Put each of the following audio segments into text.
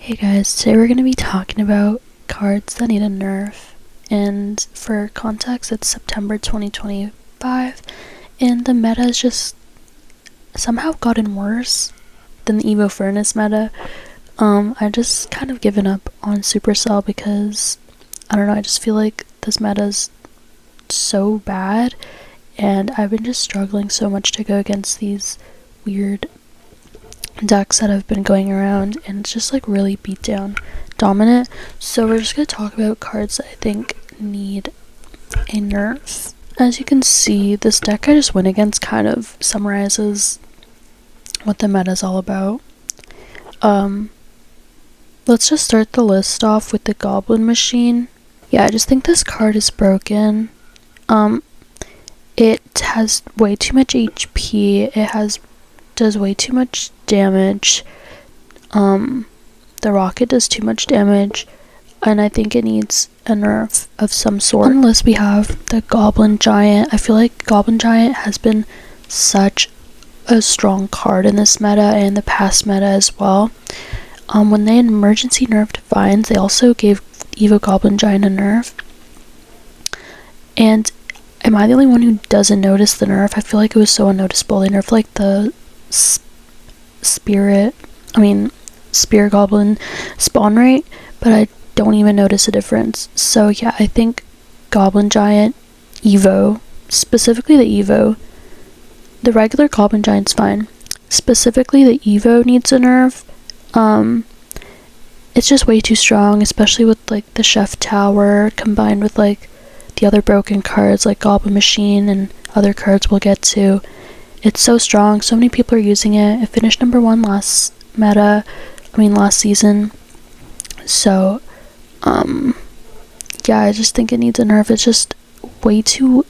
Hey guys, today we're going to be talking about cards that need a nerf, and for context it's September 2025 and the meta has just somehow gotten worse than the Evo Furnace meta. I just kind of given up on Supercell because I don't know, I just feel like this meta is so bad and I've been just struggling so much to go against these weird decks that have been going around, and it's just like really beat down dominant. So we're just going to talk about cards that I think need a nerf. As you can see, this deck I just went against kind of summarizes what the meta is all about. Let's just start the list off with the Goblin Machine. Yeah, I just think this card is broken. It has way too much HP. It does way too much damage. The rocket does too much damage, and I think it needs a nerf of some sort. On the list we have the Goblin Giant. I feel like Goblin Giant has been such a strong card in this meta and the past meta as well. When they emergency nerfed Vines, they also gave Evo Goblin Giant a nerf. And am I the only one who doesn't notice the nerf? I feel like it was so unnoticeable. They nerfed like the Spirit Goblin spawn rate, but I don't even notice a difference. So yeah, I think Goblin Giant Evo, specifically the Evo, the regular Goblin Giant's fine. Specifically the Evo needs a nerf. It's just way too strong, especially with like the Chef Tower combined with like the other broken cards like Goblin Machine and other cards we'll get to. It's so strong, so many people are using it. It finished number 1 last season. So, yeah, I just think it needs a nerf. It's just way too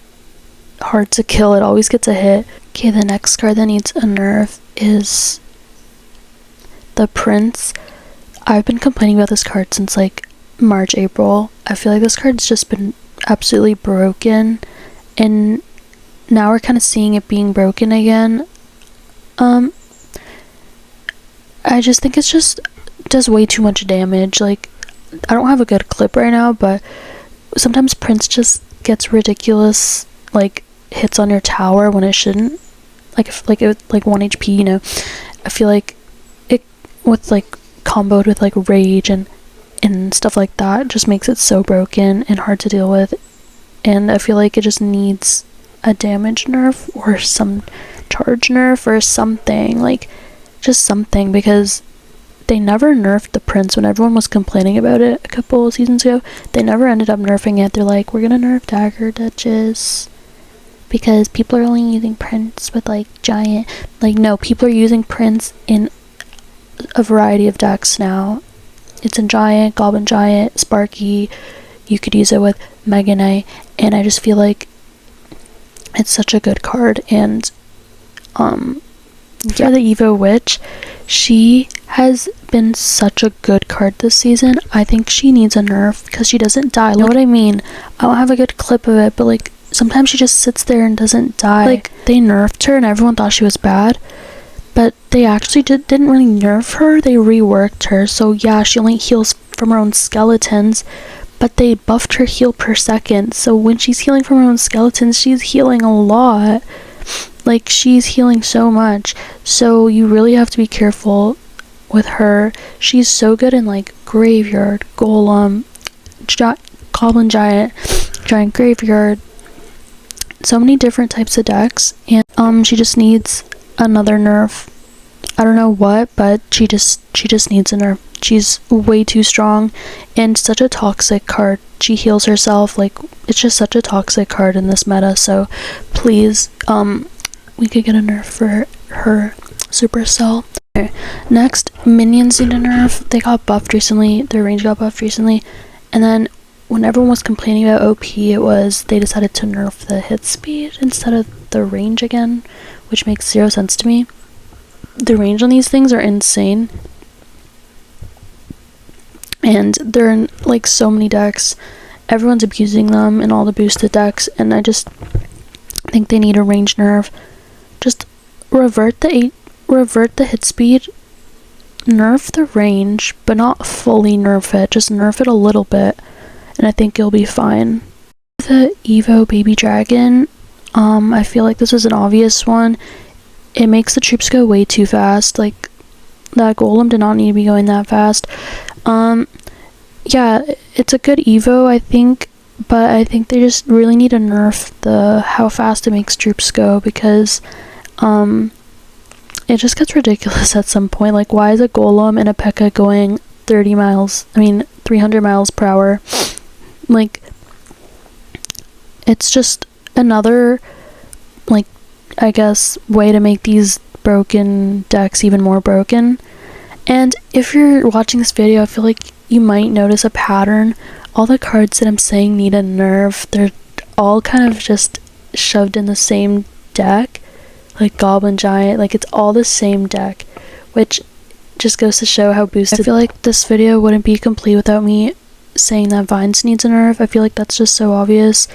hard to kill. It always gets a hit. Okay, the next card that needs a nerf is the Prince. I've been complaining about this card since like March, April. I feel like this card's just been absolutely broken, and now we're kind of seeing it being broken again. I just think it's just does way too much damage. Like, I don't have a good clip right now, but sometimes Prince just gets ridiculous like hits on your tower when it shouldn't. Like 1 HP, you know. I feel like it with like comboed with like rage and stuff like that just makes it so broken and hard to deal with. And I feel like it just needs a damage nerf or some charge nerf or something, like just something, because they never nerfed the Prince when everyone was complaining about it a couple of seasons ago. They never ended up nerfing it. They're like, we're gonna nerf Dagger Duchess because people are only using Prince with like Giant. Like, no, people are using Prince in a variety of decks now. It's in Giant, Goblin Giant, Sparky. You could use it with Mega Knight, and I just feel like it's such a good card. And yeah, the Evo Witch, she has been such a good card this season. I think she needs a nerf because she doesn't die. You know what I mean? I don't have a good clip of it, but like sometimes she just sits there and doesn't die. Like, they nerfed her and everyone thought she was bad, but they actually didn't really nerf her. They reworked her. So yeah, she only heals from her own skeletons, but they buffed her heal per second. So when she's healing from her own skeletons, she's healing a lot. Like, she's healing so much. So you really have to be careful with her. She's so good in like Graveyard, Golem, Goblin Giant, Giant Graveyard, so many different types of decks. And she just needs another nerf. I don't know what, but she just needs a nerf. She's way too strong and such a toxic card. She heals herself. Like, it's just such a toxic card in this meta. So please, we could get a nerf for her. Supercell. Okay. Next, minions need a nerf. They got buffed recently. Their range got buffed recently, and then when everyone was complaining about OP, it was they decided to nerf the hit speed instead of the range again, which makes 0 sense to me. The range on these things are insane, and they're in like so many decks. Everyone's abusing them in all the boosted decks, and I just think they need a range nerf. Just revert the hit speed nerf the range, but not fully nerf it, just nerf it a little bit, and I think it'll be fine. The Evo Baby Dragon, I feel like this is an obvious one. It makes the troops go way too fast. Like, that golem did not need to be going that fast. Yeah, it's a good Evo, I think, but I think they just really need to nerf how fast it makes troops go, because it just gets ridiculous at some point. Like, why is a golem and a P.E.K.K.A going 300 miles per hour? Like, it's just another, like, I guess, way to make these broken decks even more broken. And if you're watching this video, I feel like you might notice a pattern. All the cards that I'm saying need a nerf, they're all kind of just shoved in the same deck. Like Goblin Giant, like it's all the same deck, which just goes to show how boosted. I feel like this video wouldn't be complete without me saying that Vines needs a nerf. I feel like that's just so obvious.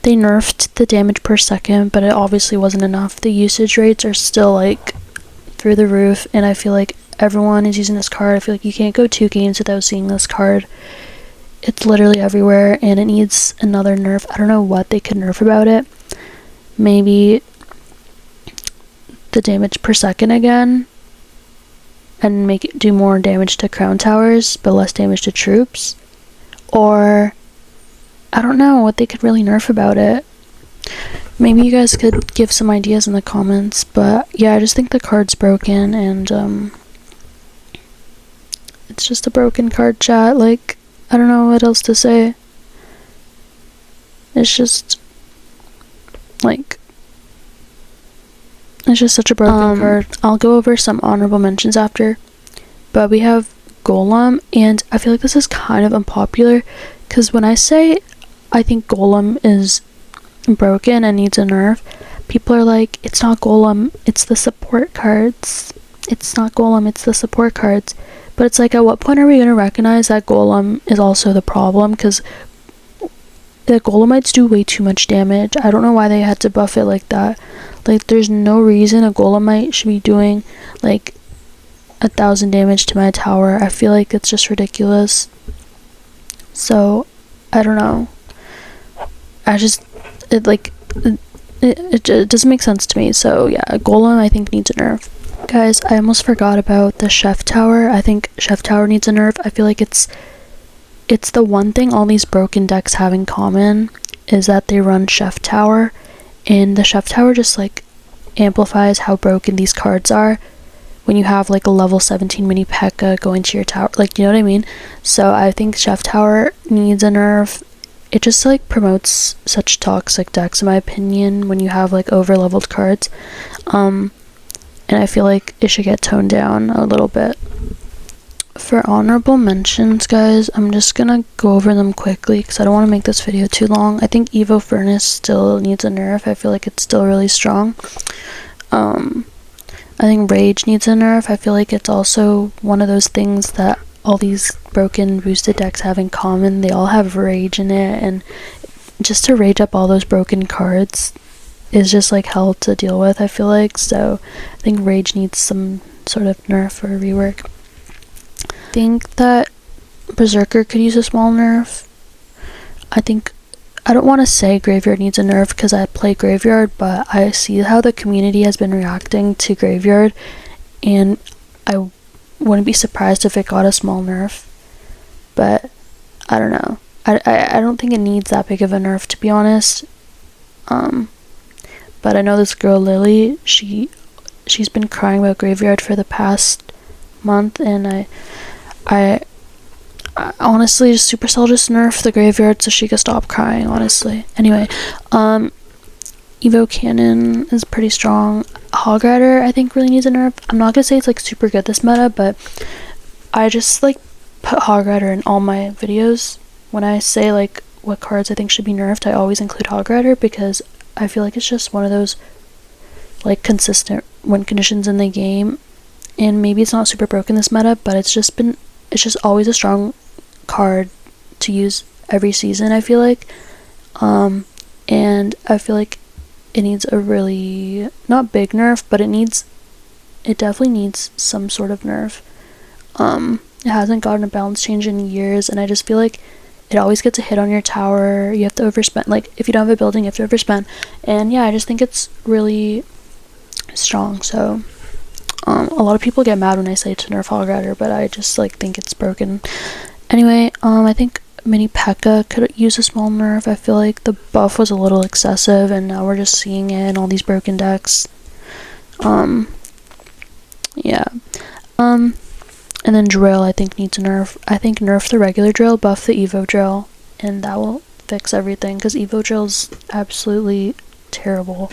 They nerfed the damage per second, but it obviously wasn't enough. The usage rates are still like through the roof, and I feel like everyone is using this card. I feel like you can't go 2 games without seeing this card. It's literally everywhere, and it needs another nerf. I don't know what they could nerf about it. Maybe the damage per second again, and make it do more damage to crown towers but less damage to troops. Or I don't know what they could really nerf about it. Maybe you guys could give some ideas in the comments, but yeah, I just think the card's broken, and it's just a broken card, chat. Like, I don't know what else to say. It's just like, it's just such a broken card. I'll go over some honorable mentions after, but we have Golem, and I feel like this is kind of unpopular, because when I say I think Golem is broken and needs a nerf, people are like, it's not Golem, it's the support cards. It's not Golem, it's the support cards. But it's like, at what point are we going to recognize that Golem is also the problem? Because the Golemites do way too much damage. I don't know why they had to buff it like that. Like, there's no reason a Golemite should be doing like 1,000 damage to my tower. I feel like it's just ridiculous. So I don't know. It doesn't make sense to me. So yeah, Golem I think needs a nerf. Guys, I almost forgot about the Chef Tower. I think Chef Tower needs a nerf. I feel like it's the one thing all these broken decks have in common, is that they run Chef Tower, and the Chef Tower just like amplifies how broken these cards are when you have like a level 17 mini P.E.K.K.A going to your tower, like, you know what I mean? So I think Chef Tower needs a nerf. It just like promotes such toxic decks in my opinion when you have like over leveled cards, and I feel like it should get toned down a little bit. For honorable mentions, guys, I'm just gonna go over them quickly because I don't want to make this video too long. I think Evo Furnace still needs a nerf. I feel like it's still really strong. I think Rage needs a nerf. I feel like it's also one of those things that all these broken boosted decks have in common. They all have Rage in it, and just to rage up all those broken cards is just like hell to deal with, I feel like. So I think Rage needs some sort of nerf or rework. I think that Berserker could use a small nerf. I don't want to say Graveyard needs a nerf because I play Graveyard, but I see how the community has been reacting to Graveyard, and I wouldn't be surprised if it got a small nerf. But I don't know. I don't think it needs that big of a nerf, to be honest. But I know this girl Lily, she's been crying about Graveyard for the past month, and I honestly, Supercell just nerfed the Graveyard so she could stop crying, honestly. Anyway, Evo Cannon is pretty strong. Hog Rider, I think, really needs a nerf. I'm not gonna say it's like super good this meta, but I just like put Hog Rider in all my videos. When I say like what cards I think should be nerfed, I always include Hog Rider because I feel like it's just one of those like consistent win conditions in the game. And maybe it's not super broken this meta, but it's just always a strong card to use every season, I feel like. And I feel like it needs a really, not big nerf, but it needs it definitely needs some sort of nerf. It hasn't gotten a balance change in years, and I just feel like it always gets a hit on your tower. You have to overspend. Like, if you don't have a building, you have to overspend. And yeah, I just think it's really strong. So a lot of people get mad when I say to nerf Hog Rider, but I just like think it's broken. Anyway, I think Mini P.E.K.K.A could use a small nerf. I feel like the buff was a little excessive, and now we're just seeing it in all these broken decks. Yeah. And then Drill, I think, needs a nerf. I think nerf the regular Drill, buff the Evo Drill, and that will fix everything, because Evo Drill's absolutely terrible,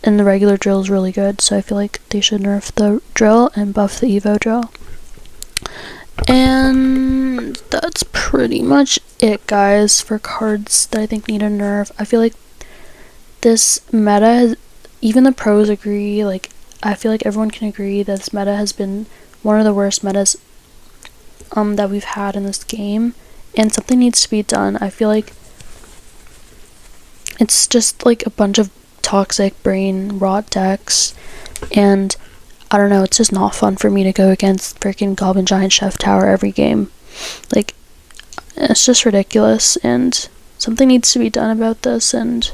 and the regular Drill is really good, so I feel like they should nerf the Drill and buff the Evo Drill. And that's pretty much it, guys, for cards that I think need a nerf. I feel like this meta, even the pros agree, like, I feel like everyone can agree that this meta has been one of the worst metas that we've had in this game, and something needs to be done. I feel like it's just like a bunch of toxic brain rot decks, and I don't know, it's just not fun for me to go against freaking Goblin Giant Chef Tower every game. Like, it's just ridiculous, and something needs to be done about this, and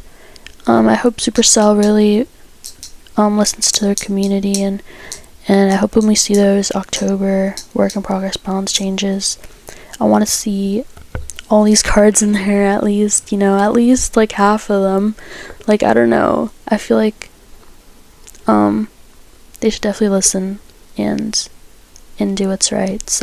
I hope Supercell really listens to their community, and I hope when we see those October work in progress balance changes, I want to see all these cards in there, at least, at least like half of them. Like, I don't know, I feel like they should definitely listen and do what's right. So